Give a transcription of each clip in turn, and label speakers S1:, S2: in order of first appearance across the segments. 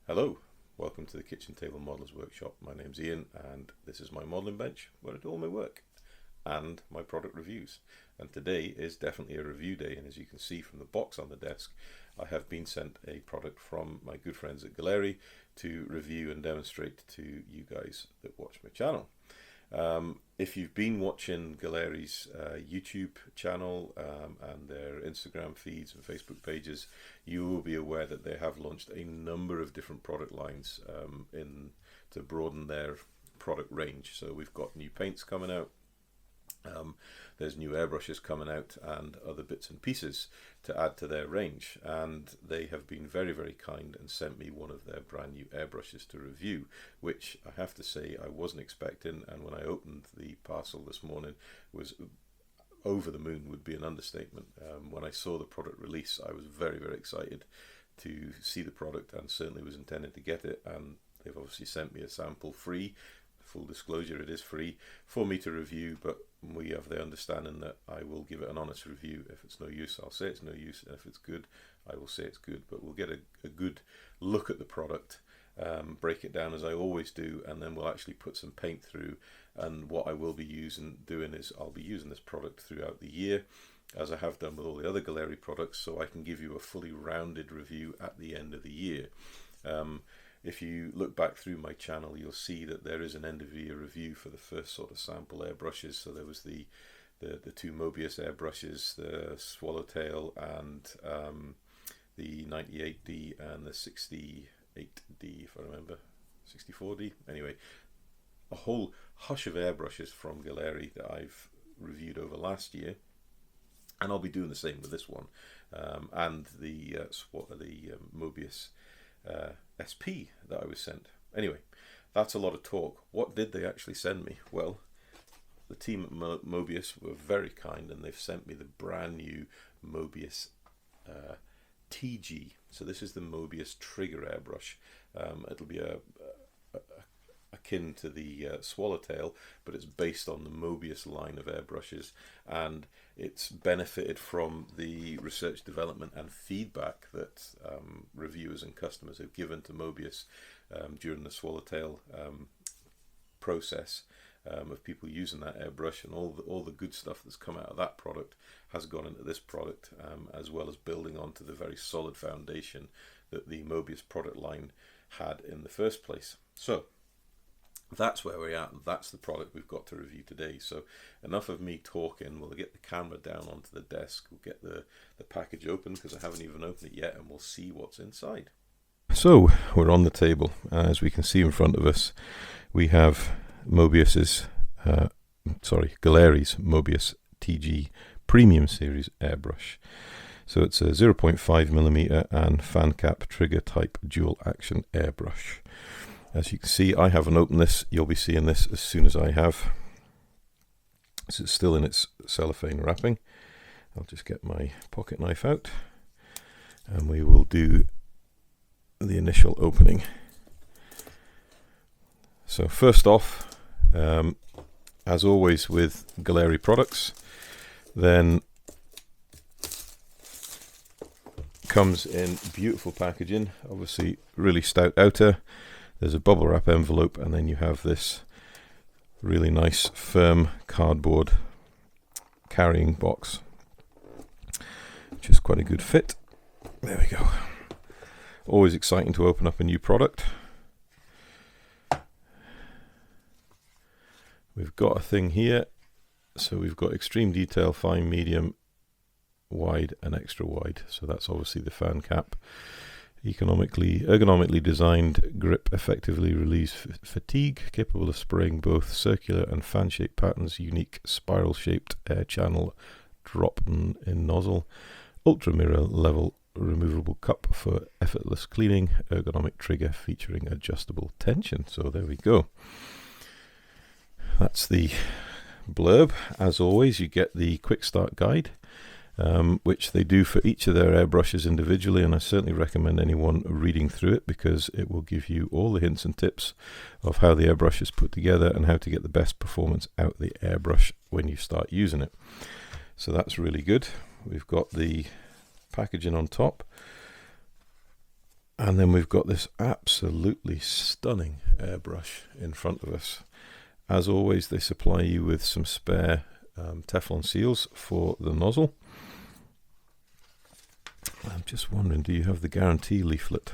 S1: Hello, welcome to the Kitchen Table Modelers Workshop. My name's Ian and this is my modelling bench where I do all my work and my product reviews. And today is definitely a review day, and as you can see from the box on the desk, I have been sent a product from my good friends at Gaahleri to review and demonstrate to you guys that watch my channel. If you've been watching Gaahlerie's YouTube channel and their Instagram feeds and Facebook pages, you will be aware that they have launched a number of different product lines to broaden their product range. So we've got new paints coming out, there's new airbrushes coming out and other bits and pieces to add to their range, and they have been very, very kind and sent me one of their brand new airbrushes to review, which I have to say I wasn't expecting, and when I opened the parcel this morning was over the moon would be an understatement. When I saw the product release, I was very, very excited to see the product and certainly was intending to get it, and they've obviously sent me a sample free. Full disclosure, it is free for me to review, but we have the understanding that I will give it an honest review. If it's no use, I'll say it's no use, and if it's good, I will say it's good. But we'll get a good look at the product, break it down as I always do, and then we'll actually put some paint through. And what I will be doing is I'll be using this product throughout the year, as I have done with all the other Gaahleri products, so I can give you a fully rounded review at the end of the year. If you look back through my channel, you'll see that there is an end of year review for the first sort of sample airbrushes. So there was the two Mobius airbrushes, the Swallowtail and the 98D and the 68D, if I remember, 64D. Anyway, a whole hush of airbrushes from Gaahleri that I've reviewed over last year, and I'll be doing the same with this one, and the Mobius SP that I was sent. Anyway, that's a lot of talk. What did they actually send me? Well, the team at Mobius were very kind, and they've sent me the brand new Mobius TG. So this is the Mobius trigger airbrush. It'll be akin to the Swallowtail, but it's based on the Mobius line of airbrushes, and it's benefited from the research, development and feedback that reviewers and customers have given to Mobius during the Swallowtail process of people using that airbrush, and all the good stuff that's come out of that product has gone into this product, as well as building onto the very solid foundation that the Mobius product line had in the first place. So that's where we're at, and that's the product we've got to review today. So enough of me talking. We'll get the camera down onto the desk, we'll get the package open, because I haven't even opened it yet, and we'll see what's inside. So we're on the table. As we can see in front of us, we have Gaahlerie's Mobius TG Premium Series airbrush. So it's a 0.5mm and fan cap trigger type dual action airbrush. As you can see, I haven't opened this. You'll be seeing this as soon as I have. So it's still in its cellophane wrapping. I'll just get my pocket knife out and we will do the initial opening. So first off, as always with Gaahleri products, then comes in beautiful packaging, obviously really stout outer. There's a bubble wrap envelope, and then you have this really nice firm cardboard carrying box, which is quite a good fit. There we go. Always exciting to open up a new product. We've got a thing here. So we've got extreme detail, fine, medium, wide and extra wide. So that's obviously the fan cap. Ergonomically designed grip effectively relieves fatigue, capable of spraying both circular and fan-shaped patterns, unique spiral-shaped air channel drop in nozzle, ultra mirror level removable cup for effortless cleaning, ergonomic trigger featuring adjustable tension. So there we go. That's the blurb. As always, you get the quick start guide, which they do for each of their airbrushes individually, and I certainly recommend anyone reading through it, because it will give you all the hints and tips of how the airbrush is put together and how to get the best performance out of the airbrush when you start using it. So that's really good. We've got the packaging on top. And then we've got this absolutely stunning airbrush in front of us. As always, they supply you with some spare Teflon seals for the nozzle. I'm just wondering, do you have the guarantee leaflet?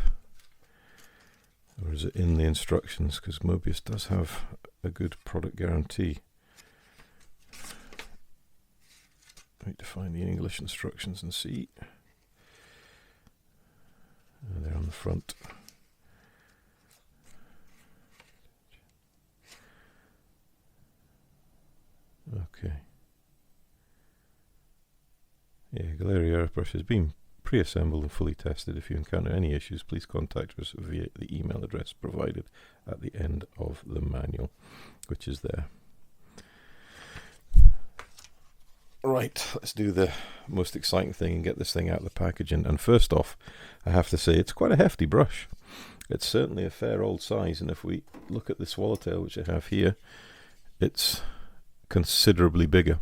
S1: Or is it in the instructions? Because Mobius does have a good product guarantee. I need to find the English instructions and see. They're on the front. Okay. Yeah, Gaahleri Airbrush has been pre-assembled and fully tested. If you encounter any issues, please contact us via the email address provided at the end of the manual, which is there. Right, let's do the most exciting thing and get this thing out of the packaging. And first off, I have to say it's quite a hefty brush. It's certainly a fair old size, and if we look at the swallowtail, which I have here, it's considerably bigger.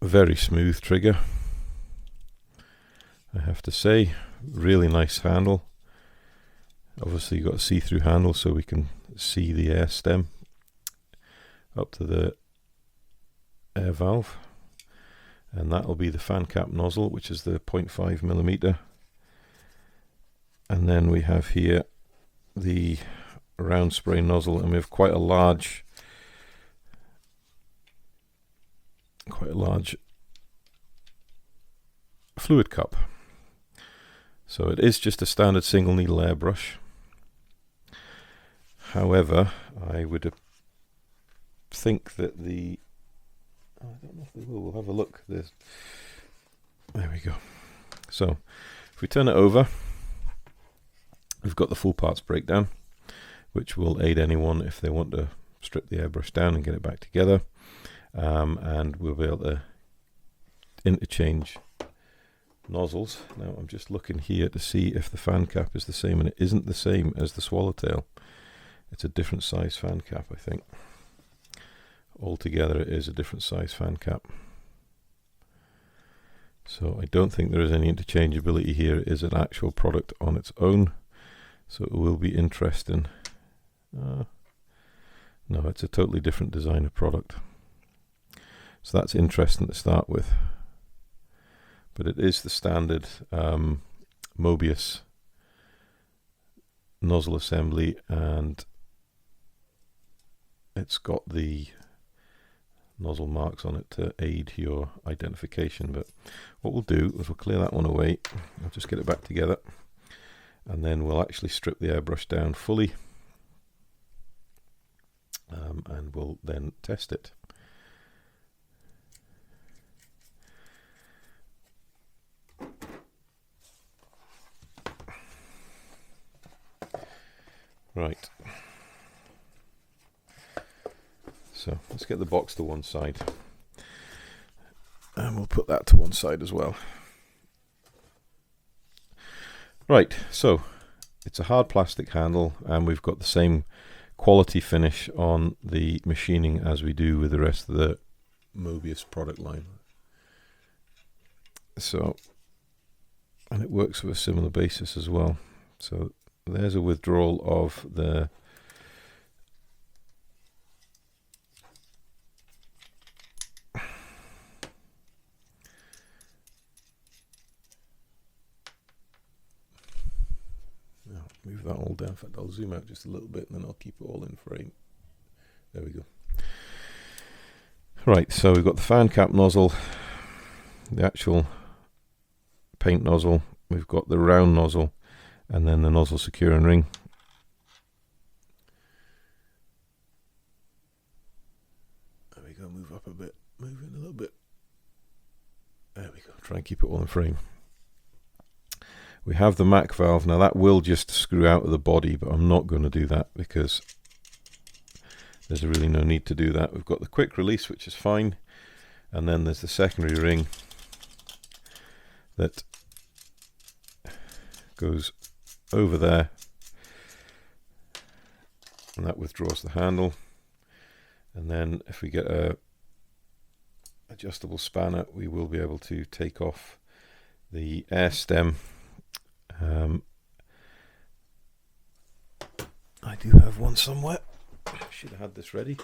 S1: Very smooth trigger, I have to say. Really nice handle. Obviously you've got a see-through handle so we can see the air stem up to the air valve, and that'll be the fan cap nozzle, which is the 0.5mm. And then we have here the round spray nozzle, and we have quite a large fluid cup. So it is just a standard single needle airbrush. However, I would think that I don't know if they will. We'll have a look. There we go. So if we turn it over, we've got the full parts breakdown, which will aid anyone if they want to strip the airbrush down and get it back together. And we'll be able to interchange nozzles. Now I'm just looking here to see if the fan cap is the same, and it isn't the same as the swallowtail. It's a different size fan cap, I think. Altogether it is a different size fan cap. So I don't think there is any interchangeability here. It is an actual product on its own, so it will be interesting. No, it's a totally different designer product. So that's interesting to start with. But it is the standard Mobius nozzle assembly, and it's got the nozzle marks on it to aid your identification. But what we'll do is we'll clear that one away. I'll just get it back together, and then we'll actually strip the airbrush down fully, and we'll then test it. Right, so let's get the box to one side, and we'll put that to one side as well. Right, so it's a hard plastic handle, and we've got the same quality finish on the machining as we do with the rest of the Mobius product line. So, and it works with a similar basis as well. So there's a withdrawal of the move that all down. In fact, I'll zoom out just a little bit and then I'll keep it all in frame. There we go. Right, so we've got the fan cap nozzle, the actual paint nozzle, we've got the round nozzle, and then the nozzle securing ring. There we go, move up a bit, move in a little bit. There we go, try and keep it all in frame. We have the MAC valve. Now that will just screw out of the body, but I'm not going to do that because there's really no need to do that. We've got the quick release, which is fine, and then there's the secondary ring that goes over there, and that withdraws the handle. And then if we get a adjustable spanner, we will be able to take off the air stem. I do have one somewhere. Should have had this ready.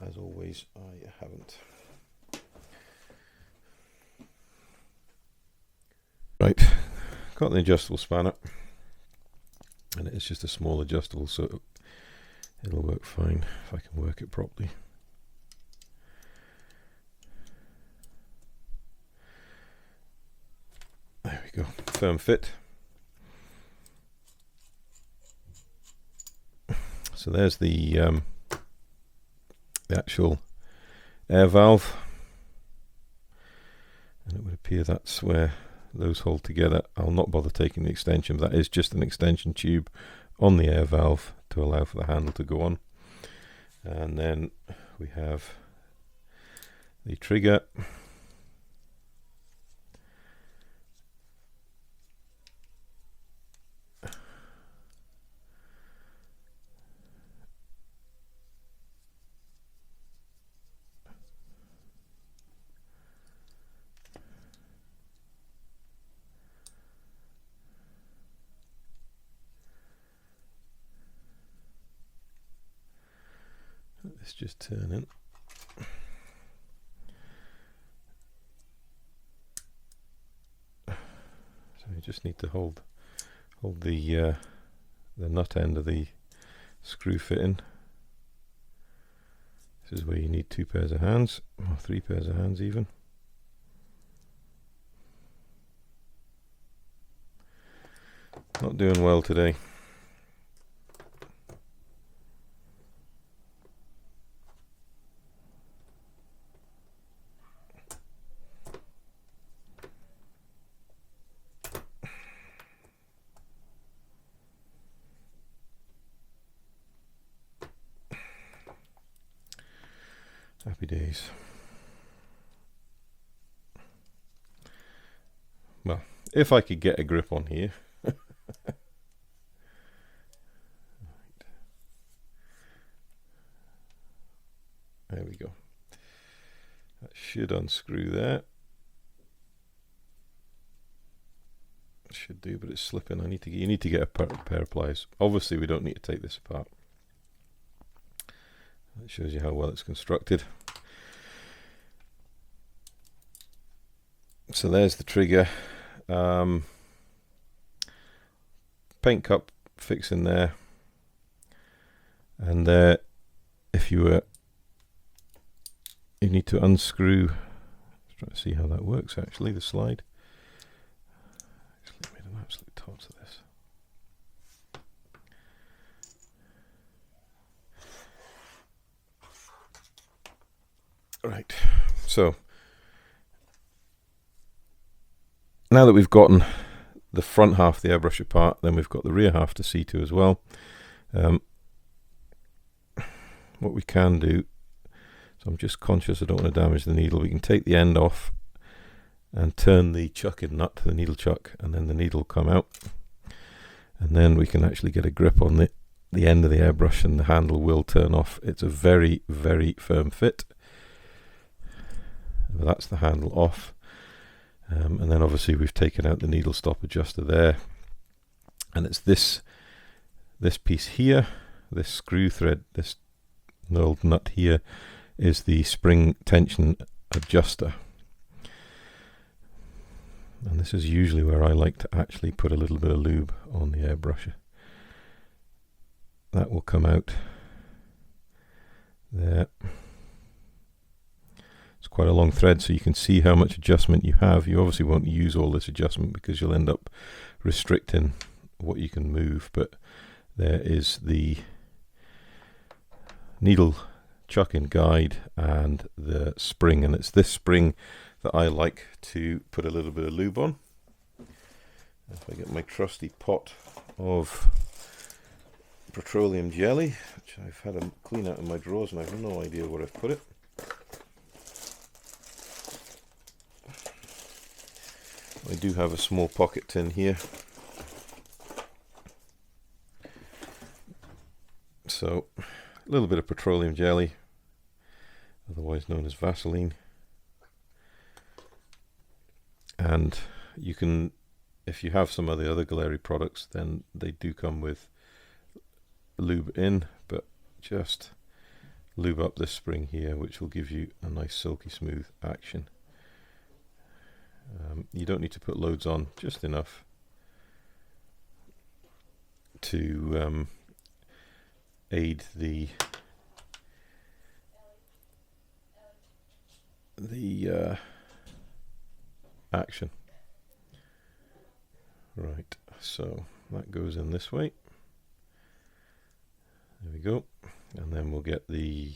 S1: As always, I haven't. Right, got the adjustable spanner, and it is just a small adjustable, so it'll work fine if I can work it properly. There we go, firm fit. So there's the actual air valve, and it would appear that's where those hold together. I'll not bother taking the extension, but that is just an extension tube on the air valve to allow for the handle to go on. And then we have the trigger. Let's just turn in. So you just need to hold the nut end of the screw fit in. This is where you need 2 pairs of hands, or 3 pairs of hands even. Not doing well today. Happy days. Well, if I could get a grip on here. There we go. That should unscrew there. Should do, but it's slipping. You need to get a pair of pliers. Obviously, we don't need to take this apart. That shows you how well it's constructed. So there's the trigger. Paint cup fix in there. And there, if you need to unscrew. Let's try to see how that works actually, the slide. Actually made an absolute tots of this. Right, so now that we've gotten the front half of the airbrush apart, then we've got the rear half to see to as well. What we can do, so I'm just conscious I don't want to damage the needle, we can take the end off and turn the chuck-in nut to the needle chuck, and then the needle will come out, and then we can actually get a grip on the end of the airbrush and the handle will turn off. It's a very, very firm fit. That's the handle off, and then obviously we've taken out the needle stop adjuster there, and it's this piece here, this screw thread, this knurled nut here is the spring tension adjuster, and this is usually where I like to actually put a little bit of lube on the airbrush. That will come out there. It's quite a long thread, so you can see how much adjustment you have. You obviously won't use all this adjustment because you'll end up restricting what you can move, but there is the needle chuck-in guide and the spring, and it's this spring that I like to put a little bit of lube on. If I get my trusty pot of petroleum jelly, which I've had a clean out of my drawers and I have no idea where I've put it. I do have a small pocket tin here, so a little bit of petroleum jelly, otherwise known as Vaseline. And you can, if you have some of the other Gaahleri products, then they do come with lube in, but just lube up this spring here, which will give you a nice silky smooth action. You don't need to put loads on, just enough to aid the action. Right, so that goes in this way. There we go. And then we'll get the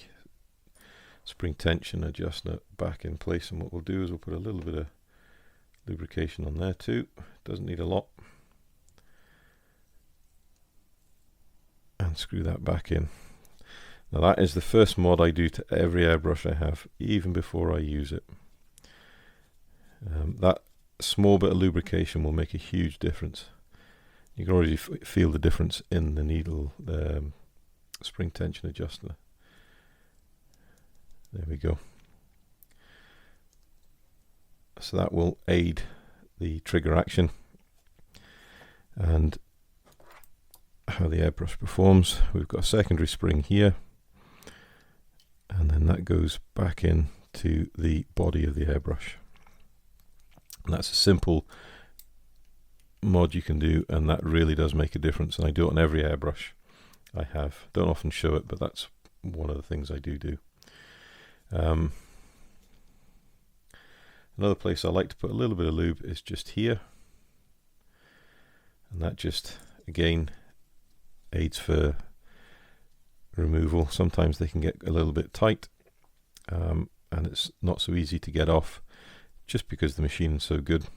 S1: spring tension adjuster back in place, and what we'll do is we'll put a little bit of lubrication on there too. Doesn't need a lot. And screw that back in. Now that is the first mod I do to every airbrush I have, even before I use it. That small bit of lubrication will make a huge difference. You can already feel the difference in the needle, spring tension adjuster. There we go. So that will aid the trigger action and how the airbrush performs. We've got a secondary spring here, and then that goes back in to the body of the airbrush. And that's a simple mod you can do, and that really does make a difference, and I do it on every airbrush I have. Don't often show it, but that's one of the things I do. Another place I like to put a little bit of lube is just here, and that just again aids for removal. Sometimes they can get a little bit tight, and it's not so easy to get off just because the machine is so good.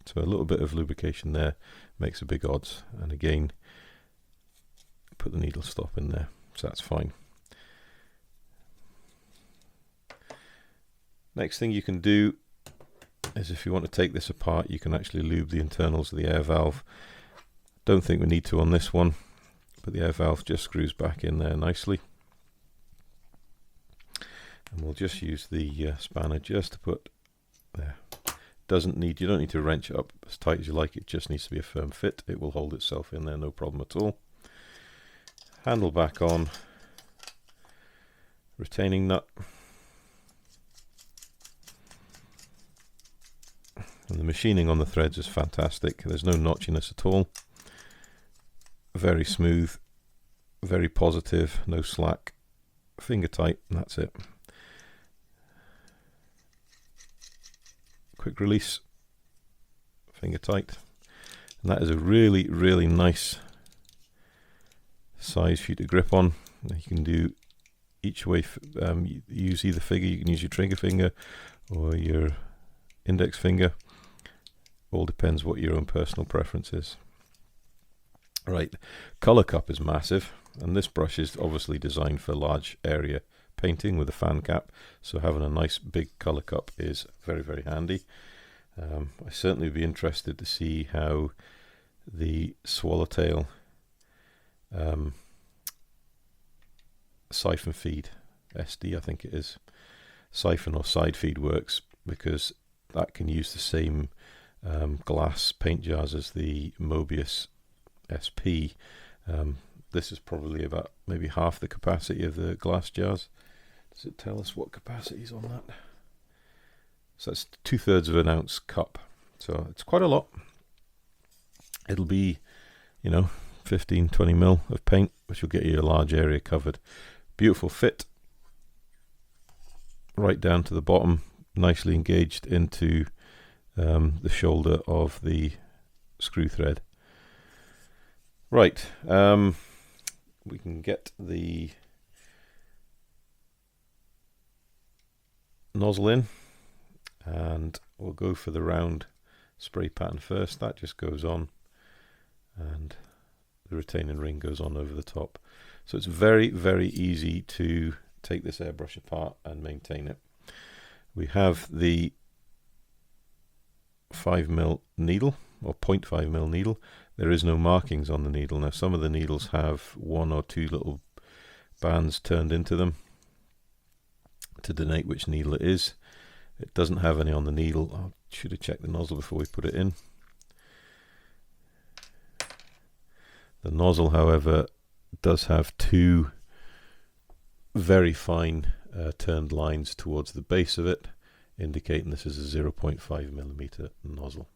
S1: So a little bit of lubrication there makes a big odds, and again put the needle stop in there, so that's fine. Next thing you can do is, if you want to take this apart, you can actually lube the internals of the air valve. Don't think we need to on this one, but the air valve just screws back in there nicely. And we'll just use the spanner just to put there. You don't need to wrench it up as tight as you like, it just needs to be a firm fit. It will hold itself in there, no problem at all. Handle back on, retaining nut. And the machining on the threads is fantastic. There's no notchiness at all. Very smooth, very positive, no slack, finger tight, and that's it. Quick release, finger tight, and that is a really, really nice size for you to grip on. You can do each way, use either finger. You can use your trigger finger or your index finger. All depends what your own personal preference is. Right, color cup is massive, and this brush is obviously designed for large area painting with a fan cap, so having a nice big color cup is very, very handy. I certainly would be interested to see how the swallowtail siphon feed, SD I think it is, siphon or side feed works, because that can use the same glass paint jars as the Mobius SP. This is probably about maybe half the capacity of the glass jars. Does it tell us what capacity is on that? So that's 2/3 of an ounce cup, so it's quite a lot. It'll be, 15-20 mil of paint, which will get you a large area covered. Beautiful fit right down to the bottom, nicely engaged into the shoulder of the screw thread. Right, we can get the nozzle in, and we'll go for the round spray pattern first. That just goes on, and the retaining ring goes on over the top. So it's very, very easy to take this airbrush apart and maintain it. We have the 5mm needle, or 0.5mm needle. There is no markings on the needle. Now some of the needles have 1 or 2 little bands turned into them to denote which needle it is. It doesn't have any on the needle. I should have checked the nozzle before we put it in. The nozzle, however, does have two very fine turned lines towards the base of it, indicating this is a 0.5mm nozzle.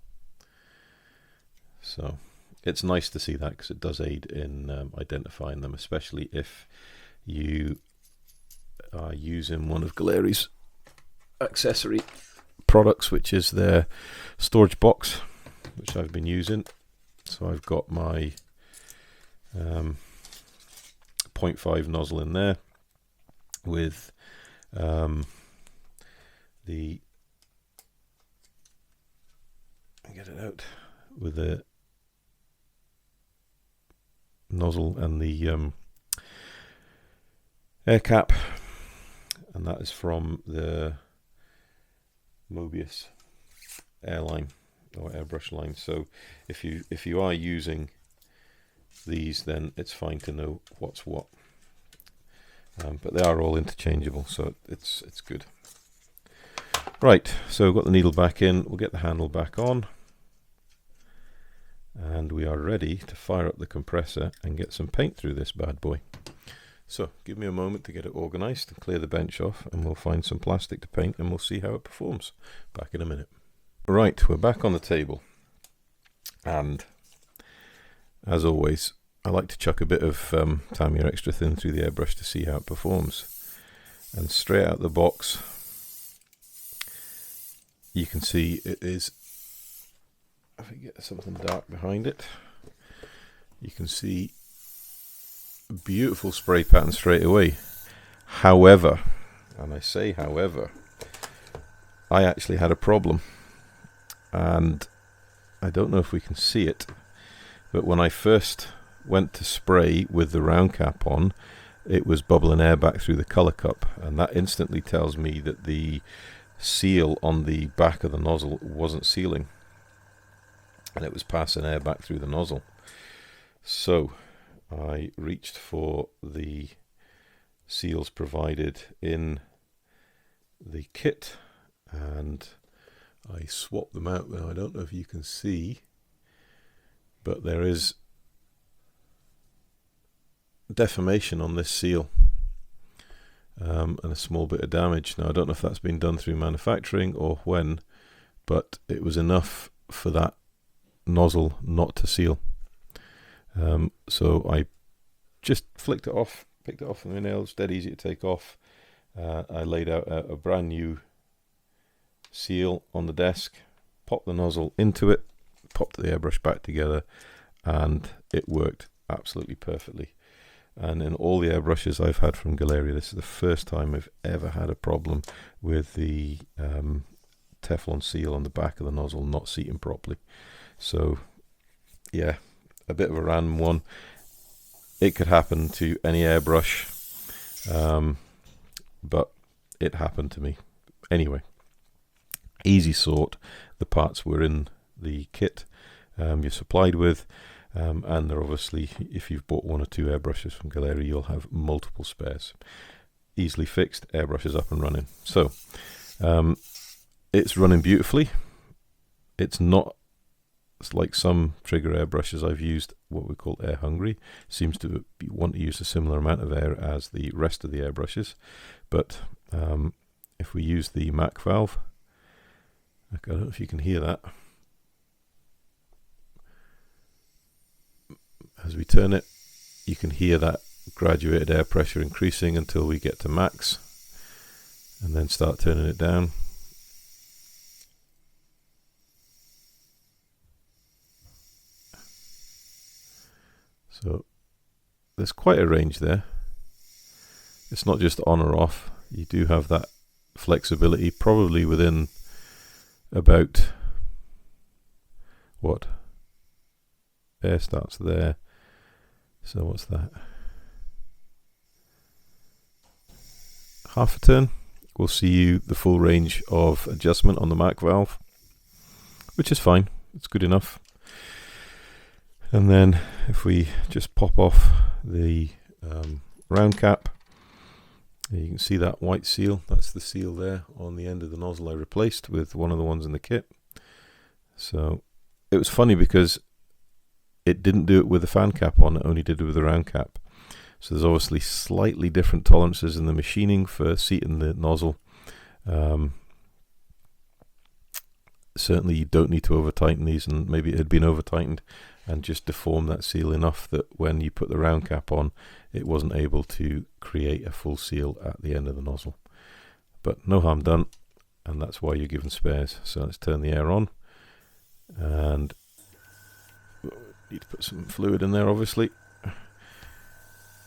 S1: So it's nice to see that, because it does aid in identifying them, especially if you are using one of Gaahlerie's accessory products, which is their storage box, which I've been using. So I've got my 0.5 nozzle in there with the, get it out, with the nozzle and the air cap, and that is from the Mobius airline or airbrush line. So if you are using these, then it's fine to know what's what, but they are all interchangeable, so it's good. Right, so we've got the needle back in, we'll get the handle back on, and we are ready to fire up the compressor and get some paint through this bad boy. So give me a moment to get it organized and clear the bench off, and we'll find some plastic to paint and we'll see how it performs. Back in a minute. Right, we're back on the table, and as always I like to chuck a bit of Tamiya extra thin through the airbrush to see how it performs. And straight out the box you can see it is, if I get something dark behind it, you can see a beautiful spray pattern straight away. However, and I say however, I actually had a problem, and I don't know if we can see it, but when I first went to spray with the round cap on, it was bubbling air back through the colour cup, and that instantly tells me that the seal on the back of the nozzle wasn't sealing, and it was passing air back through the nozzle. So I reached for the seals provided in the kit, and I swapped them out. Now I don't know if you can see, but there is deformation on this seal, and a small bit of damage. Now I don't know if that's been done through manufacturing or when, but it was enough for that nozzle not to seal. So I just flicked it off, picked it off with my nails, dead easy to take off. I laid out a brand new seal on the desk, popped the nozzle into it, popped the airbrush back together, and it worked absolutely perfectly. And in all the airbrushes I've had from Gaahleri, this is the first time I've ever had a problem with the Teflon seal on the back of the nozzle not seating properly. So yeah, a bit of a random one. It could happen to any airbrush, but it happened to me. Anyway, easy sort. The parts were in the kit you're supplied with, and they're obviously, if you've bought one or two airbrushes from Gaahleri, you'll have multiple spares. Easily fixed, airbrushes up and running. So it's running beautifully. It's not, it's like some trigger airbrushes I've used, what we call air hungry. Seems to want to use a similar amount of air as the rest of the airbrushes, but if we use the Mac valve, I don't know if you can hear that. As we turn it, you can hear that graduated air pressure increasing until we get to max, and then start turning it down. So there's quite a range there. It's not just on or off. You do have that flexibility, probably within about, what, air starts there, so what's that, half a turn will see you the full range of adjustment on the Mac valve, which is fine, it's good enough. And then if we just pop off the round cap, You can see that white seal, that's the seal there on the end of the nozzle I replaced with one of the ones in the kit. So it was funny because it didn't do it with the fan cap on, it only did it with the round cap. So there's obviously slightly different tolerances in the machining for seating the nozzle. Certainly you don't need to over tighten these, and maybe it had been over tightened and just deformed that seal enough that when you put the round cap on it wasn't able to create a full seal at the end of the nozzle. But no harm done, and that's why you're given spares. So let's turn the air on, and need to put some fluid in there obviously,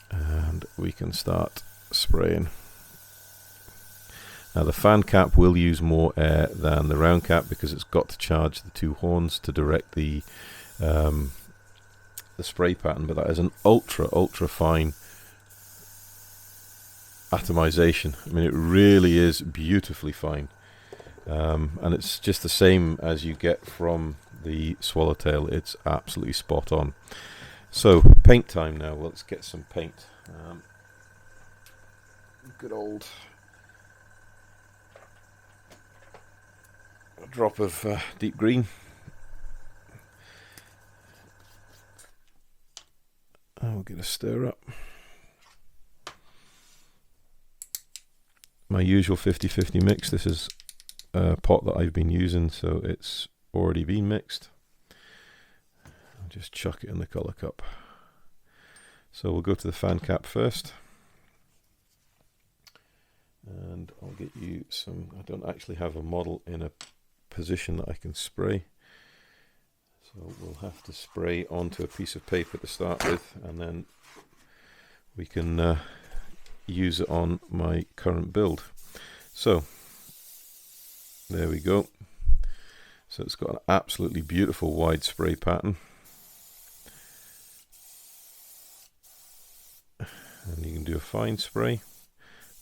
S1: and we can start spraying. Now the fan cap will use more air than the round cap because it's got to charge the two horns to direct the spray pattern, but that is an ultra fine atomization. I mean, it really is beautifully fine, and it's just the same as you get from the Swallowtail. It's absolutely spot on. So paint time now. Well, let's get some paint. Good old drop of deep green. I'll get a stir up. My usual 50-50 mix. This is a pot that I've been using, so it's already been mixed. I'll just chuck it in the colour cup. So we'll go to the fan cap first. And I'll get you some, I don't actually have a model in a position that I can spray. So we'll have to spray onto a piece of paper to start with, and then we can use it on my current build. So there we go. So it's got an absolutely beautiful wide spray pattern, and you can do a fine spray,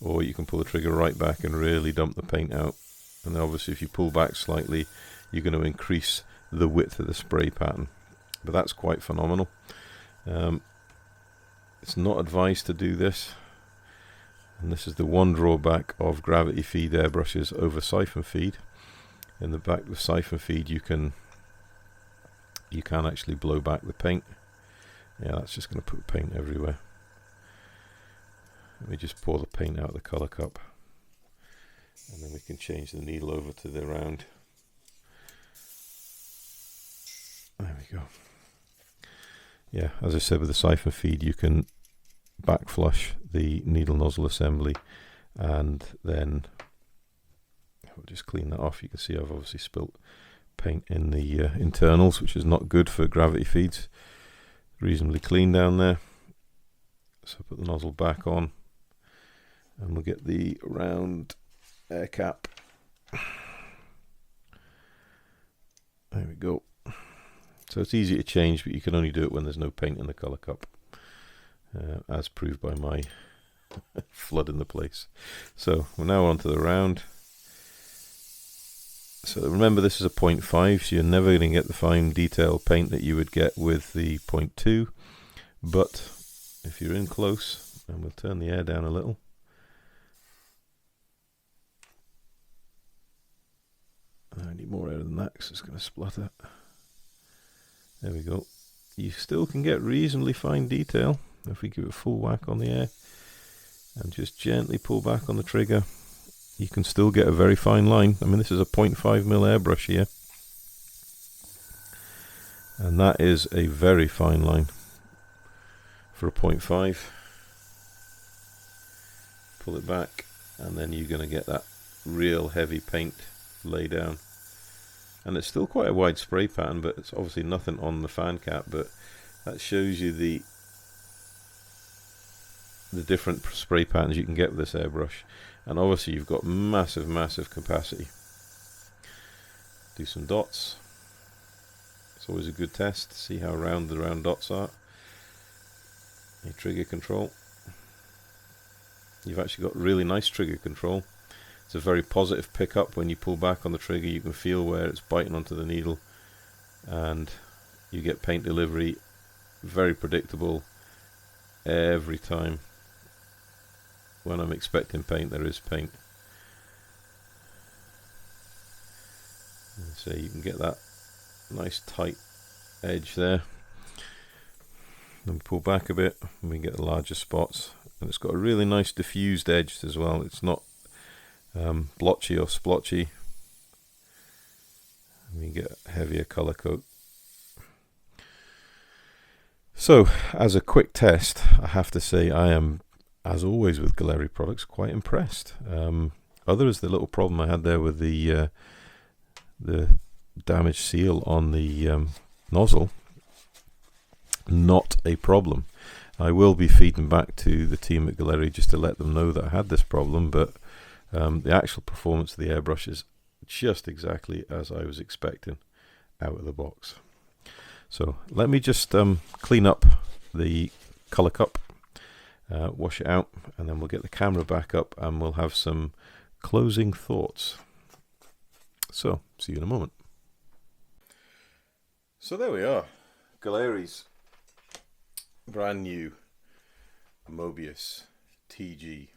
S1: or you can pull the trigger right back and really dump the paint out. And then obviously if you pull back slightly, you're going to increase the width of the spray pattern, but that's quite phenomenal. It's not advised to do this, and this is the one drawback of gravity feed airbrushes over siphon feed. In the back with siphon feed you can actually blow back the paint. Yeah, that's just going to put paint everywhere. Let me just pour the paint out of the colour cup, and then we can change the needle over to the round. There we go. Yeah, as I said, with the siphon feed you can back flush the needle nozzle assembly, and then I'll just clean that off. You can see I've obviously spilt paint in the internals, which is not good for gravity feeds. Reasonably clean down there. So put the nozzle back on, and we'll get the round air cap. There we go. So it's easy to change, but you can only do it when there's no paint in the colour cup, as proved by my flooding the place. So we're now on to the round. So remember, this is a 0.5, so you're never going to get the fine detail paint that you would get with the 0.2, but if you're in close, and we'll turn the air down a little, I need more air than that because it's going to splutter. There we go. You still can get reasonably fine detail if we give it a full whack on the air and just gently pull back on the trigger. You can still get a very fine line. I mean, this is a 0.5mm airbrush here, and that is a very fine line for a 0.5. Pull it back, and then you're going to get that real heavy paint lay down. And it's still quite a wide spray pattern, but it's obviously nothing on the fan cap, but that shows you the different spray patterns you can get with this airbrush. And obviously you've got massive capacity. Do some dots. It's always a good test to see how round the round dots are. Your trigger control. You've actually got really nice trigger control. It's a very positive pickup. When you pull back on the trigger, you can feel where it's biting onto the needle, and you get paint delivery very predictable every time. when I'm expecting paint, there is paint. So you can get that nice tight edge there. Then pull back a bit and we get the larger spots. And it's got a really nice diffused edge as well. It's not blotchy or splotchy. And we get a heavier colour coat. So, as a quick test, I have to say I am, as always with Gaahleri products, quite impressed. Other is the little problem I had there with the damaged seal on the nozzle. Not a problem. I will be feeding back to the team at Gaahleri just to let them know that I had this problem, but the actual performance of the airbrush is just exactly as I was expecting out of the box. So let me just clean up the colour cup, wash it out, and then we'll get the camera back up and we'll have some closing thoughts. So, see you in a moment. So there we are, Gaahlerie's brand new Mobius TG.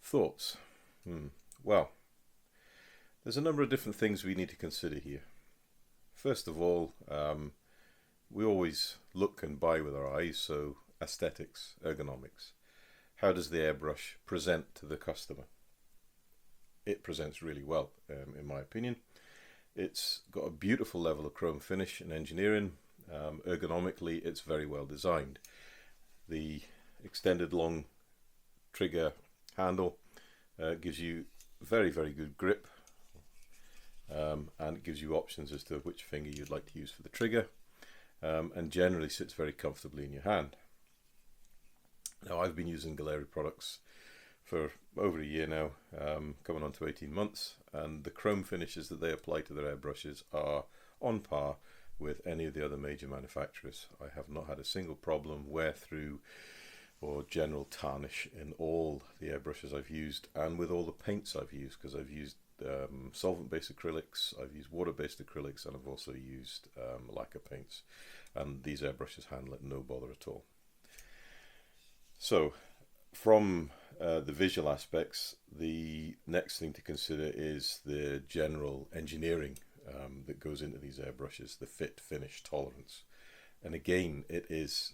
S1: Thoughts? Well, there's a number of different things we need to consider here. First of all, we always look and buy with our eyes, so aesthetics, ergonomics. How does the airbrush present to the customer? It presents really well, in my opinion. It's got a beautiful level of chrome finish and engineering. Ergonomically, it's very well designed. The extended long trigger handle gives you very, very good grip. And it gives you options as to which finger you'd like to use for the trigger, and generally sits very comfortably in your hand. Now, I've been using Gaahleri products for over a year now, coming on to 18 months, and the chrome finishes that they apply to their airbrushes are on par with any of the other major manufacturers. I have not had a single problem, wear through or general tarnish in all the airbrushes I've used, and with all the paints I've used, because I've used solvent-based acrylics, I've used water-based acrylics, and I've also used lacquer paints, and these airbrushes handle it no bother at all. So from the visual aspects, the next thing to consider is the general engineering that goes into these airbrushes, the fit, finish, tolerance, and again, it is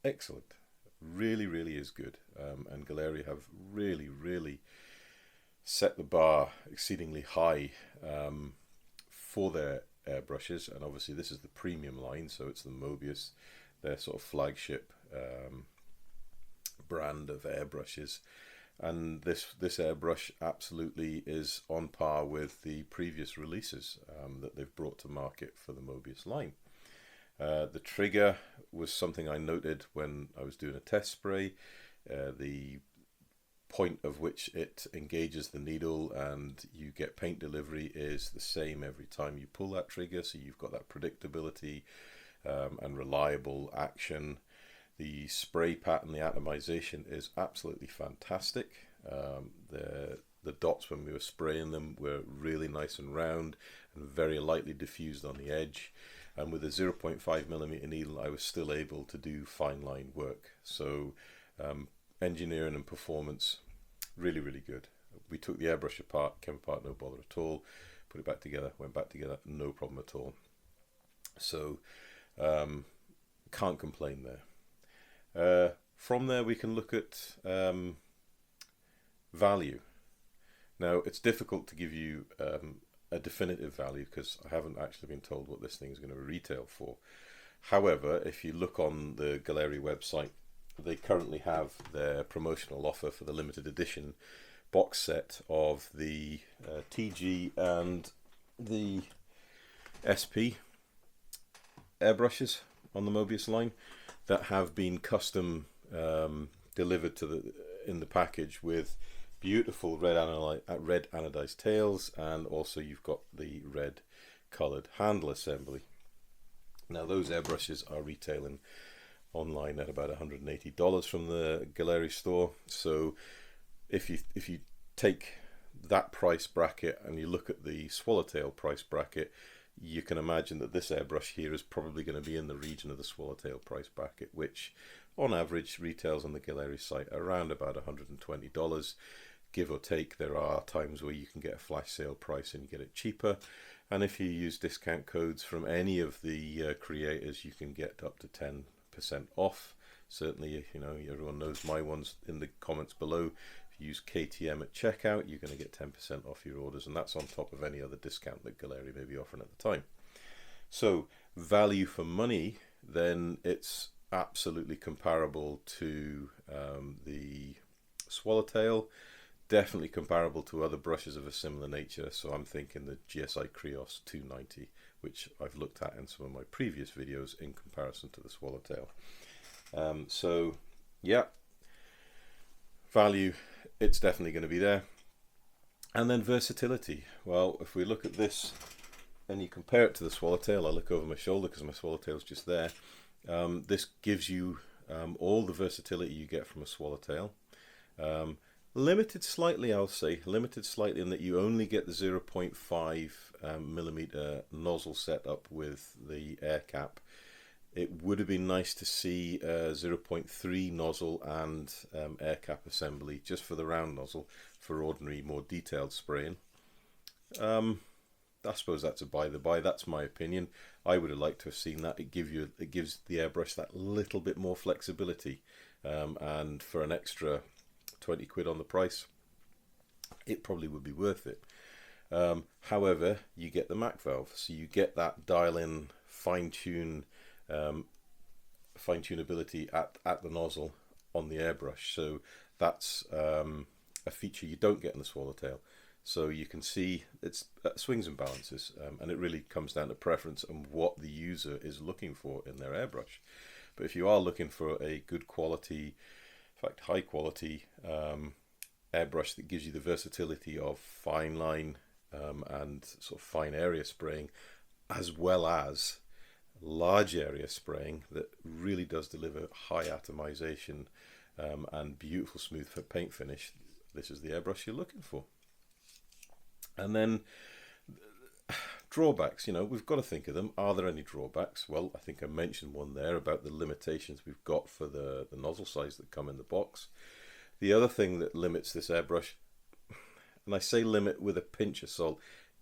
S1: excellent. Really, really is good, and Gaahleri have really set the bar exceedingly high for their airbrushes, and obviously this is the premium line, so it's the Mobius, their sort of flagship brand of airbrushes, and this airbrush absolutely is on par with the previous releases that they've brought to market for the Mobius line. The trigger was something I noted when I was doing a test spray. The point of which it engages the needle and you get paint delivery is the same every time you pull that trigger, so you've got that predictability and reliable action. The spray pattern, the atomization is absolutely fantastic. The dots when we were spraying them were really nice and round and very lightly diffused on the edge, and with a 0.5mm needle I was still able to do fine line work. So engineering and performance, really good. We took the airbrush apart, came apart no bother at all, put it back together, went back together, no problem at all. So can't complain there. From there we can look at value. Now it's difficult to give you a definitive value because I haven't actually been told what this thing is going to retail for. However, if you look on the Gaahleri website, they currently have their promotional offer for the limited edition box set of the TG and the SP airbrushes on the Mobius line that have been custom delivered to in the package with beautiful red anodized tails, and also you've got the red colored handle assembly. Now those airbrushes are retailing online at about $180 from the Gaahleri store. So if you take that price bracket and you look at the swallowtail price bracket, you can imagine that this airbrush here is probably going to be in the region of the swallowtail price bracket, which on average retails on the Gaahleri site around about $120, give or take. There are times where you can get a flash sale price and you get it cheaper, and if you use discount codes from any of the creators, you can get up to 10% off. Certainly, you know, everyone knows my ones in the comments below. If you use KTM at checkout, you're going to get 10% off your orders, and that's on top of any other discount that Gaahleri may be offering at the time. So value for money, then it's absolutely comparable to the Swallowtail, definitely comparable to other brushes of a similar nature. So I'm thinking the GSI Krios 290, which I've looked at in some of my previous videos in comparison to the Swallowtail. So yeah, value, it's definitely going to be there. And then versatility. Well, if we look at this and you compare it to the Swallowtail, I look over my shoulder because my Swallowtail's just there. This gives you all the versatility you get from a Swallowtail. Limited slightly, I'll say, limited slightly in that you only get the 0.5 millimeter nozzle setup with the air cap. It would have been nice to see a 0.3 nozzle and air cap assembly just for the round nozzle for ordinary, more detailed spraying. I suppose that's a by the by. That's my opinion. I would have liked to have seen that. It gives the airbrush that little bit more flexibility, and for an extra 20 quid on the price, it probably would be worth it. However, you get the Mac valve, so you get that dial-in fine-tune ability at the nozzle on the airbrush. So that's a feature you don't get in the Swallowtail. So you can see it's swings and balances, and it really comes down to preference and what the user is looking for in their airbrush. But if you are looking for a good quality, in fact high quality airbrush that gives you the versatility of fine line and sort of fine area spraying, as well as large area spraying that really does deliver high atomization and beautiful smooth paint finish, this is the airbrush you're looking for. And then drawbacks, you know, we've got to think of them. Are there any drawbacks? Well, I think I mentioned one there about the limitations we've got for the nozzle size that come in the box. The other thing that limits this airbrush, and I say limit with a pinch of salt,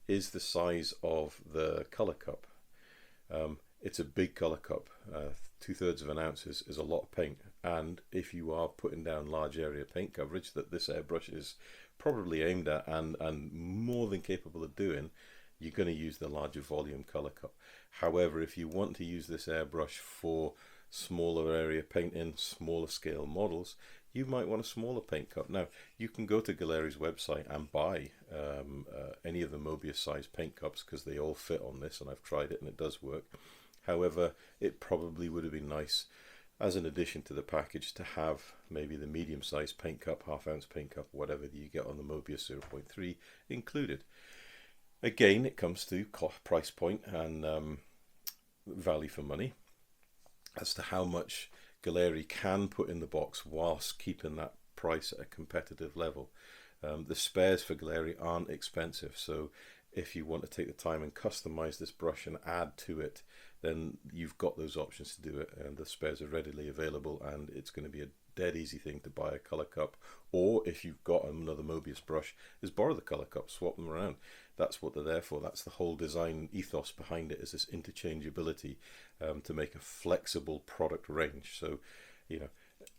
S1: is the size of the color cup. It's a big color cup. 2/3 of an ounce is a lot of paint, and if you are putting down large area paint coverage that this airbrush is probably aimed at and more than capable of doing, you're going to use the larger volume color cup. However, if you want to use this airbrush for smaller area painting, smaller scale models, you might want a smaller paint cup. Now, you can go to Gaahleri's website and buy any of the Mobius size paint cups because they all fit on this, and I've tried it and it does work. However, it probably would have been nice as an addition to the package to have maybe the medium sized paint cup, half ounce paint cup, whatever you get on the Mobius 0.3 included. Again, it comes to price point and value for money as to how much Gaahleri can put in the box whilst keeping that price at a competitive level. The spares for Gaahleri aren't expensive, so if you want to take the time and customize this brush and add to it, then you've got those options to do it, and the spares are readily available, and it's going to be a dead easy thing to buy a color cup, or if you've got another Mobius brush, is borrow the color cup, swap them around. That's what they're there for. That's the whole design ethos behind it, is this interchangeability to make a flexible product range. So, you know,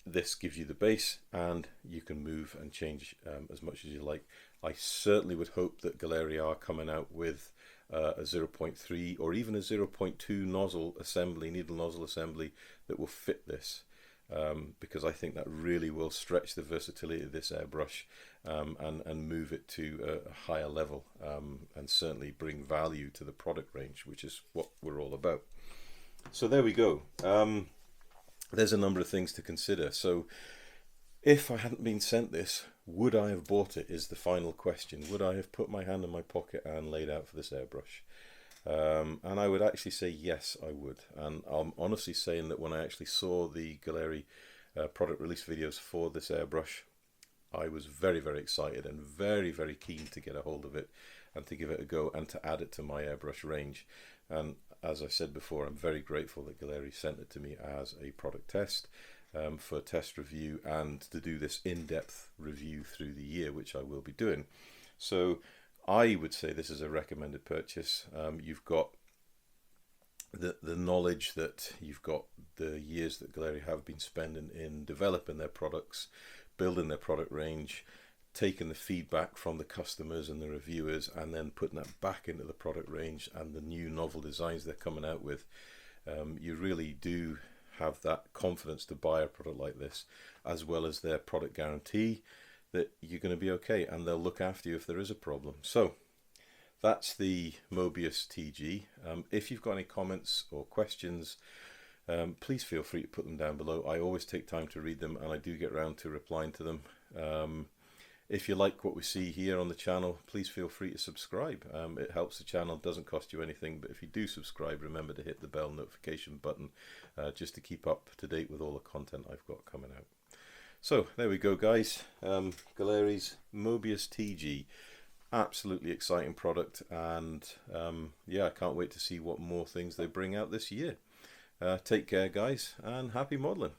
S1: this gives you the base and you can move and change as much as you like. I certainly would hope that Gaahleri are coming out with a 0.3 or even a 0.2 nozzle assembly, needle nozzle assembly that will fit this, because I think that really will stretch the versatility of this airbrush and move it to a higher level, and certainly bring value to the product range, which is what we're all about. So there we go. There's a number of things to consider. So if I hadn't been sent this, would I have bought it, is the final question. Would I have put my hand in my pocket and laid out for this airbrush? And I would actually say yes, I would. And I'm honestly saying that when I actually saw the Gaahleri product release videos for this airbrush, I was very, very excited and very, very keen to get a hold of it and to give it a go and to add it to my airbrush range. And as I said before, I'm very grateful that Gaahleri sent it to me as a product test. for test review and to do this in-depth review through the year, which I will be doing. So I would say this is a recommended purchase. You've got the knowledge that you've got the years that Gaahleri have been spending in developing their products, building their product range, taking the feedback from the customers and the reviewers, and then putting that back into the product range and the new novel designs they're coming out with. You really do have that confidence to buy a product like this, as well as their product guarantee that you're going to be okay, and they'll look after you if there is a problem. So that's the Mobius TG. If you've got any comments or questions, please feel free to put them down below. I always take time to read them, and I do get around to replying to them. If you like what we see here on the channel, please feel free to subscribe. It helps the channel, doesn't cost you anything, but if you do subscribe, remember to hit the bell notification button just to keep up to date with all the content I've got coming out. So there we go, guys. Gaahlerie's Mobius TG. Absolutely exciting product, and yeah, I can't wait to see what more things they bring out this year. Take care, guys, and happy modeling.